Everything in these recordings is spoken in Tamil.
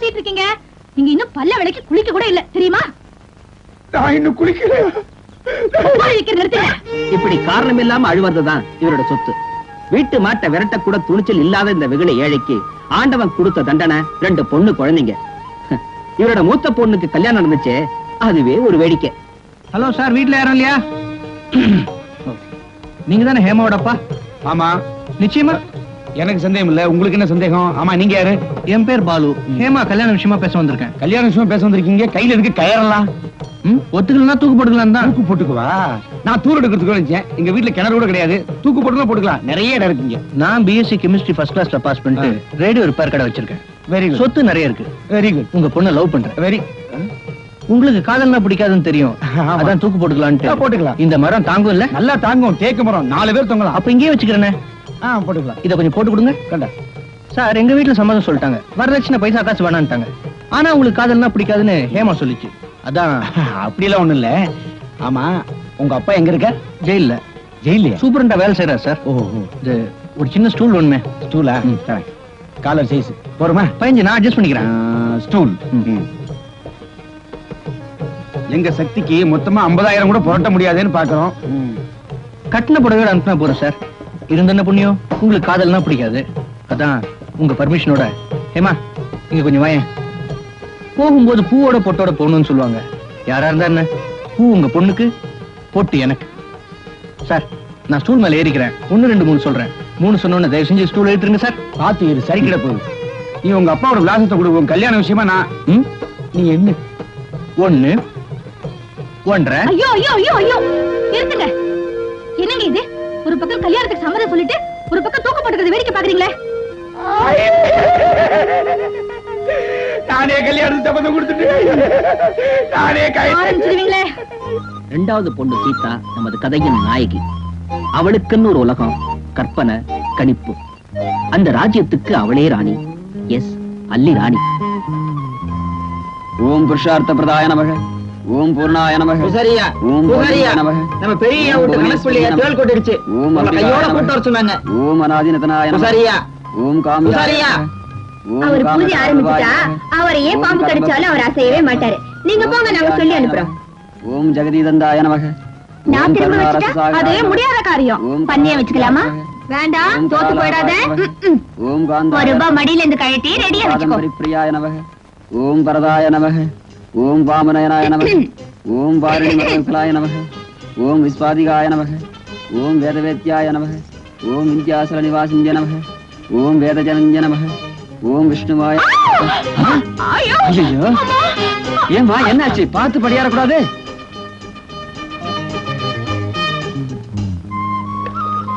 கத்திட்டு இருக்கீங்க? நீங்க இன்னும் பல்ல விலைக்கு குளிக்க கூட இல்ல தெரியுமா? நான் இன்னும் குளிக்கல. இப்படி காரணம் இல்லாம அழுவதுதான் இவரோட சொத்து. வீட்டு மாட்டை விரட்ட கூட துணிச்சல் இல்லாத இந்த வெகுளை ஏழைக்கு ஆண்டவன் கொடுத்த தண்டனை 2 பொண்ணு குழந்தைங்க. இவரோட மூத்த பொண்ணுக்கு கல்யாணம் நடந்துச்சு, அதுவே ஒரு வேடிக்கை. ஹலோ சார், வீட்டுல யாரும் இல்லையா? நீங்க தானே ஹேமாவோட அப்பா? ஆமா. நிச்சயமா? எனக்கு சந்தேகம் இல்ல, உங்களுக்கு என்ன சந்தேகம்? ஆமா, நீங்க யாரு? என் பேர் பாலு. ஹேமா கல்யாண விஷயமா பேச வந்திருக்கேன். கல்யாண விஷயமா பேச வந்திருக்கீங்க? கையில இருக்கு கயறலாம். ஒத்துக்கலாம், தூக்கு போட்டுக்கலாம் தான். தூக்கு போட்டுக்குவா? நான் தூர் எடுக்கிறதுக்கு நினைச்சேன். எங்க வீட்டுல கிணறு கூட கிடையாது. தூக்கு போட்டுக்கலாம், போட்டுக்கலாம், நிறைய இடம் இருக்குங்க. நான் பிஎஸ்சி கெமிஸ்ட்ரி ஃபர்ஸ்ட் கிளாஸ்ல பாஸ் பண்ணிட்டு ரேடியோ ரிப்பேர் கடை வச்சிருக்கேன். Very good. சொத்து நிறைய இருக்கு. Very good. உங்க பொண்ணை லவ் பண்றேன். வெரி. உங்களுக்கு காதல்னா பிடிக்காதுன்னு தெரியும், அதான் தூக்கு போட்டுக்கலான்ட்டு. போட்டுக்கலாம். இந்த மரம் தாங்கும் இல்ல? நல்லா தாங்கும். தேக்கு மரம் 4 பேர் தொங்கலாம். அப்ப இங்கேயே வச்சுக்கிறேனே. போட்டுக்கலாம். இத கொஞ்சம் போட்டு கொடுங்க. கண்டா சார், எங்க வீட்டுல சம்மதம் சொல்லிட்டாங்க. வரதட்சணை பைசா காசு வேணான்ட்டாங்க. ஆனா உங்களுக்கு காதல்னா பிடிக்காதுன்னு ஹேமா சொல்லிச்சு. அதான். அப்படிலாம் ஒண்ணும் இல்ல. ஆமா, உங்க அப்பா எங்க இருக்க? ஜெயில்ல. ஜெயிலையா? சூப்பரண்டா வேலை செய்யறாரு சார். இது ஒரு சின்ன ஸ்டூல் ஒண்ணுமே. ஸ்டூலா? காலர் சைஸ் போருமா? 15 நான் அட்ஜஸ்ட் பண்ணிக்கிறேன். ஸ்டூல். எங்க சக்திக்கு மொத்தமா 50,000 கூட புரட்ட முடியாதுன்னு பாக்குறோம். கட்டின புடவையோட அனுப்பினா போறேன் சார். இருந்த புண்ணியம், உங்களுக்கு காதல்னா பிடிக்காது. அதான் உங்க பர்மிஷனோட. ஏமா இங்க கொஞ்சம் வாயேன். போகும்போது பூவோட பொட்டோட போகணும்னு சொல்லுவாங்க. யாரா இருந்தா என்ன, பூ உங்க பொண்ணுக்கு, பொட்டு எனக்கு. சார், நான் ஸ்டூல் மேல ஏறிக்கிறேன். 1 2 3 சொல்றேன். 3 சொன்னோன்னு தயவு செஞ்சு ஸ்டூல் ஏறிட்டுருங்க சார். பார்த்து ஏறு, சரி கிட போகுது. நீ உங்க அப்பாவோட விலாசத்தை கொடுக்கும் கல்யாண விஷயமா. நான் நீ என்ன 1 1.5. ஐயோ ஐயோ ஐயோ ஐயோ, நிறுத்துங்க. என்னங்க இது? ஒரு பக்கம் கல்யாணத்துக்கு சம்மதம் சொல்லிட்டு ஒரு பக்கம் தூக்க போட்டுக்கிறது வேடிக்கை பாக்குறீங்களே? நானே கல்யாணத்துக்கு சம்மதம் கொடுத்துட்டேன். நானே ஆரம்பிச்சிருவீங்களே. 2வது பொண்ணு சீதா நமது கதையின் நாயகி. அவளுக்குன்னு ஒரு உலகம், கற்பனை, கணிப்பு. அந்த ராஜ்யத்துக்கு அவளே ராணி. எஸ், அல்லி ராணி. ஓம் புருஷார்த்த பிரதாய நமக. ஓம் பூர்ணாய நமக. சரியா? ஓம் பூர்ணாய நமக. நம்ம பெரிய வீட்டு கணக்குள்ளிய தேள் கொட்டிருச்சு. ஓம் கையோட கூட்ட வர சொன்னாங்க. ஓம் அநாதினதனாய நமக. சரியா? ஓம் காமியாய. அவர் பூஜை ஆரம்பிச்சுட்டா அவரை ஏன் பாம்பு கடிச்சாலும் அவர் அசையவே மாட்டாரு. நீங்க போங்க, நாங்க சொல்லி அனுப்புறோம். ஓம் ஜெகதீதந்தாய நமக. நான் திரும்ப வச்சுட்டா அதே முடியாத காரியம். பண்ணிய வச்சுக்கலாமா? வேண்டாம், தோத்து போயிடாத. ஓம் காந்த. 1 ரூபாய் மடியில இருந்து கழட்டி ரெடியா வச்சுக்கோ. பிரியாய நமக. ஓம் வரதாய நமக. ஓம் வாமனயனாய நமக. ஓம் வாரணி மகளாய நமக. ஓம் விஸ்வாதிகாய நமக. ஓம் வேதவேத்யாய நமக. ஓம் வித்யாசல நிவாசிஞ்ச நமக. ஓம் வேதஜனஞ்ச நமக. ஓம் விஷ்ணுவாய. ஐயோ, ஏம்மா என்னாச்சு? பார்த்து படியாரக்கூடாது.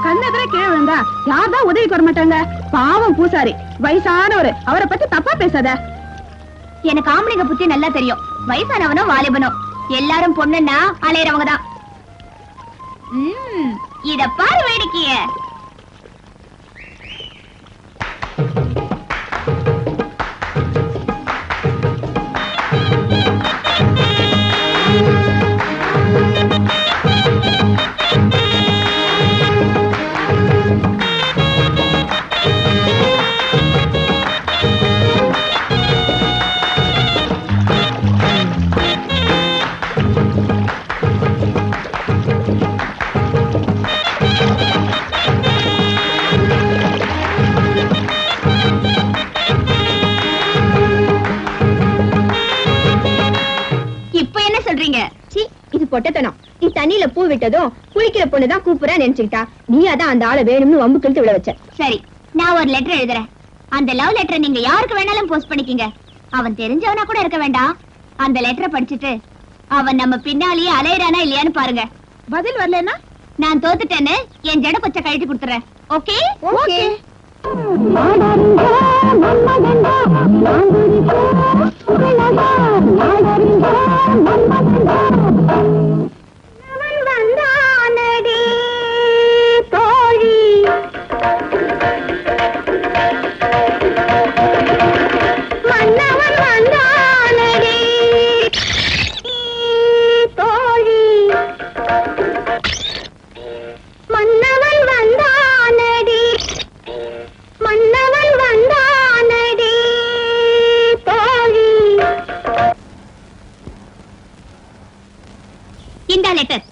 கண்ணெதிர கீழே விழுந்தா யார்தான் உதவிக்கு வர மாட்டாங்க? பாவம் பூசாரி, வயசானவரு, அவரை பத்தி தப்பா பேசாத. எனக்கு ஆம்பளைங்க புத்தி நல்லா தெரியும். வயசானவனோ வாலிபனோ எல்லாரும் பொண்ணுன்னா அலையறவங்க தான். இத பாரு வேடிக்கைய. பொட்டத்தனம். நீ தண்ணியில பூ விட்டதும் குளிக்கிற பொண்ணுதான் கூப்பிட நினைச்சுக்கிட்டா. நீ அதான் அந்த ஆளை வேணும்னு வம்பு கிழித்து விட வச்ச. சரி, நான் ஒரு லெட்டர் எழுதுறேன். அந்த லவ் லெட்டரை நீங்க யாருக்கு வேணாலும் போஸ்ட் பண்ணிக்கீங்க. அவன் தெரிஞ்சவனா கூட இருக்க வேண்டாம். அந்த லெட்டரை படிச்சுட்டு அவன் நம்ம பின்னாலேயே அலையறானா இல்லையான்னு பாருங்க. பதில் வரலன்னா நான் தோத்துட்டேன்னு என் ஜட கொச்ச கழட்டி கொடுத்துறேன். Okay okay. லெட்டர்.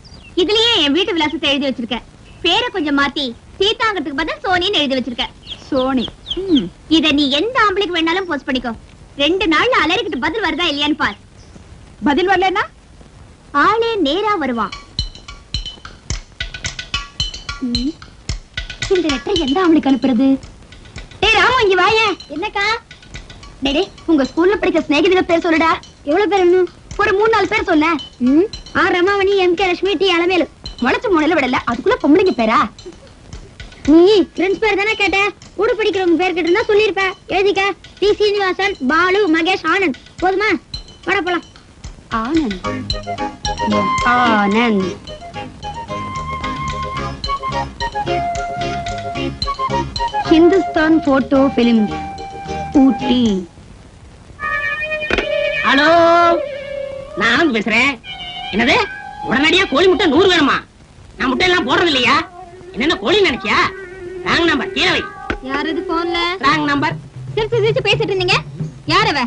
இதுலயே என் வீட்டு விலாசத்தை எழுதி வச்சிருக்க. பேரை கொஞ்சம் மாத்தி சீதாங்கிறதுக்கு பதில் சோனின்னு எழுதி வச்சிருக்க. சோனி. இத நீ எந்த ஆம்பளைக்கு வேணாலும் போஸ்ட் பண்ணிக்கோ. 2 நாள்ல அலறிக்கிட்டு பதில் வருதா இல்லையான்னு பார். பதில் வரலன்னா ஆளே நேரா வருவான். இந்த லெட்டர் எந்த ஆம்பளைக்கு அனுப்புறது? டேய் ராமு, இங்க வாயே. என்னக்கா? டேய் உங்க ஸ்கூல்ல படிக்கிற ஸ்நேகிதிக பேர் சொல்லுடா. எவ்வளவு பேர்? இன்னும் ஒரு 3-4 பேர் சொல்ல. ரமாவணி, எம்கே லட்சுமி, டி அலமேலு. முளைச்சு முனையில விடல, அதுக்குள்ள பொம்பளைங்க பேரா? நீ ஃப்ரெண்ட்ஸ் பேர் தானே கேட்ட. கூட படிக்கிறவங்க பேர் கேட்டிருந்தா சொல்லிருப்ப. எழுதிக்க. டி சீனிவாசன், பாலு, மகேஷ், ஆனந்த். போதுமா? வாடா போலாம். ஆனந்த். ஆனந்த். ஹிந்துஸ்தான் போட்டோ பிலிம், ஊட்டி. ஹலோ, நான் ஆனந்த் பேசுறேன். என்னது, உடனடியா கோழி முட்டை 100 வேணுமா? நான் முட்டை எல்லாம் போடுறது இல்லையா? என்னென்ன கோழி நினைச்சியா? ராங் நம்பர், கீழவை. யார் இது போன்ல? Wrong number. சிரிச்சு சிரிச்சு பேசிட்டு இருந்தீங்க. யார் அவ?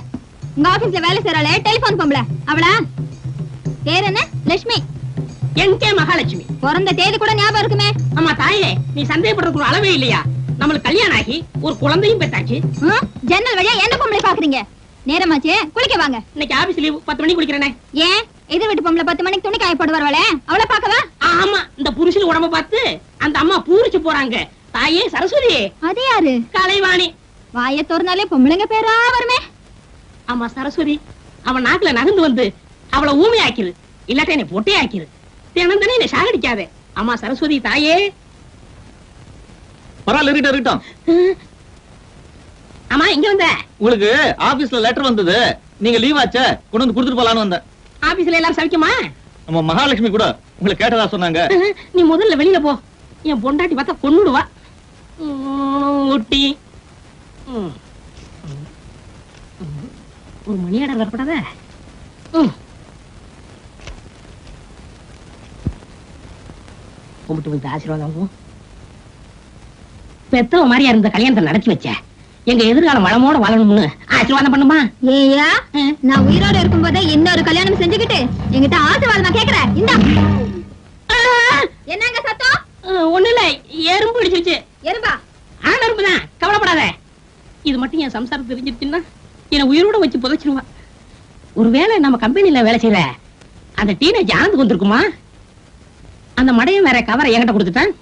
உங்க ஆபீஸ்ல வேலை செய்யறாளே, டெலிபோன் பொம்பளை அவளா? பேர் என்ன? லட்சுமி. என்கே மகாலட்சுமி. பிறந்த தேதி கூட ஞாபகம் இருக்குமே. ஆமா தாயே, நீ சந்தேகப்படுறதுக்கு ஒரு அளவே இல்லையா? நம்மளுக்கு கல்யாணம் ஆகி ஒரு குழந்தையும் பெற்றாச்சு. ஜன்னல் வழியா என்ன பொம்பளை பாக்குறீங்க? நேரமாச்சு, குளிக்க வாங்க. இன்னைக்கு ஆபீஸ் லீவ், 10 மணிக்கு குளிக்கிறேனே. ஏன் எதிர் வீட்டு பொம்பளை 10 மணிக்கு துணி காய போட்டு வருவாளே, அவளை பாக்கவா? ஆமா, இந்த புருஷன் உடம்ப பார்த்து அந்த அம்மா பூரிச்சு போறாங்க. தாயே சரஸ்வதி. அது யாரு? கலைவாணி. வாய தோர்னாலே பொம்பளைங்க பேரா வருமே. ஆமா சரஸ்வதி, அவன் நாக்குல நகர்ந்து வந்து அவளை ஊமை ஆக்கிரு, இல்லாட்ட என்னை பொட்டே ஆக்கிரு. தினம் தானே என்னை சாகடிக்காதே. ஆமா சரஸ்வதி தாயே. பரவாயில்ல, இருக்கட்டும். ஆமா, இங்க வந்த? உங்களுக்கு ஆபீஸ்ல லெட்டர் வந்தது, நீங்க லீவ் ஆச்சே, கொண்டு வந்து கொடுத்துட்டு போலான்னு வந்தேன். ஆபீஸ்ல எல்லாரும் சவிக்குமா? நம்ம மகாலட்சுமி கூட உங்களை கேட்டதா சொன்னாங்க. நீ முதல்ல வெளியில போ, என் பொண்டாட்டி பார்த்தா கொன்னுடுவா. ஊட்டி ஒரு மணி ஆர்டர் வரப்படாத. கும்பிட்டு வந்து ஆசீர்வாதம். பெத்தவ மாதிரியா இருந்த கல்யாணத்தை நடத்தி வச்ச, எங்க எதிர்காலம் வளமோட வாழணும்னு ஆசீர்வாதம் பண்ணுமா? ஏயா, நான் உயிரோட இருக்கும் போதே இன்னொரு கல்யாணம் செஞ்சுக்கிட்டு என்கிட்ட ஆசீர்வாதம் கேக்குறேன். இந்த என்னங்க சத்தம்? ஒண்ணு இல்ல, எறும்பு பிடிச்சிருச்சு. எறும்பா? ஆன எறும்புதான், கவலைப்படாத. இது மட்டும் என் சம்சாரம் தெரிஞ்சிருச்சுன்னா என்ன உயிரோட வச்சு புதைச்சிருவா. ஒருவேளை நம்ம கம்பெனில வேலை செய்யற அந்த டீனேஜ் ஆனந்து வந்திருக்குமா? அந்த மடையும் வேற கவரை என்கிட்ட கொடுத்துட்டேன்,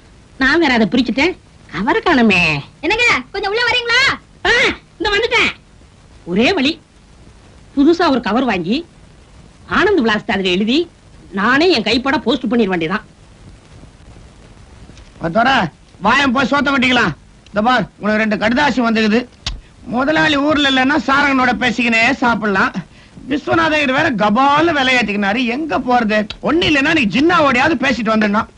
நான் வேற அதை பிரிச்சுட்டேன். கவரை காணுமே. என்னங்க, கொஞ்சம் உள்ள வரீங்களா? இந்த வந்துட்டேன். ஒரே வழி, புதுசா ஒரு கவர் வாங்கி ஆனந்த் விலாசத்தை அதுல எழுதி நானே என் கைப்பட போஸ்ட் பண்ணிட வேண்டியதான். வாயம் போய் சோத்த மாட்டீங்களா? இந்த பார், உனக்கு 2 கடிதாசி வந்துக்குது. முதலாளி ஊர்ல இல்லன்னா சாரங்கனோட பேசிக்கினே சாப்பிடலாம். விஸ்வநாதர் வேற கபால விளையாட்டிக்கினாரு. எங்க போறது? ஒண்ணு இல்லன்னா நீ ஜின்னா ஓடியாவது பேசிட்டு வந்துடணும்.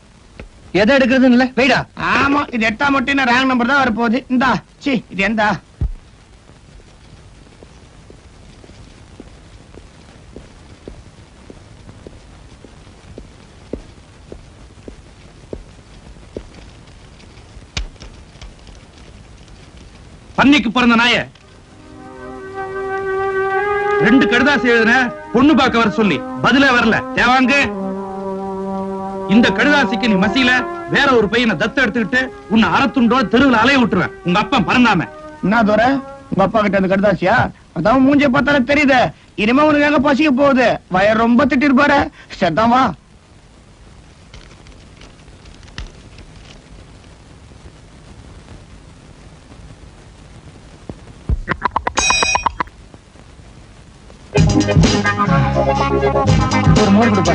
எதை எடுக்கிறதுன்னு இல்ல, வெயிடா. ஆமா, இது 8ஆம் மட்டும் ராங் நம்பர் தான் வரப்போகுது. இந்தா, சி இது எந்தா? பன்னிக்கு பிறந்த நாய 2 கடிதாசி எழுதுன, பொண்ணு பார்க்க வர சொல்லி பதிலே வரல. தேவாங்க, இந்த கடிதாசிக்கு நீ மசியில வேற ஒரு பையனை தத்து எடுத்துக்கிட்டு உன்னை அறத்துண்டோ தெருவில் அலைய விட்டுருவேன். உங்க அப்பா பறந்தாம. என்ன தோற, உங்க அப்பா கிட்ட அந்த கடிதாசியா? அதான் மூஞ்சிய பார்த்தாலே தெரியுது. இனிமே உனக்கு எங்க பசிக்க போகுது? வயர் ரொம்ப திட்டிருப்பாரு. சரிதான், வா. ஒரு மோர் கொடுப்பா.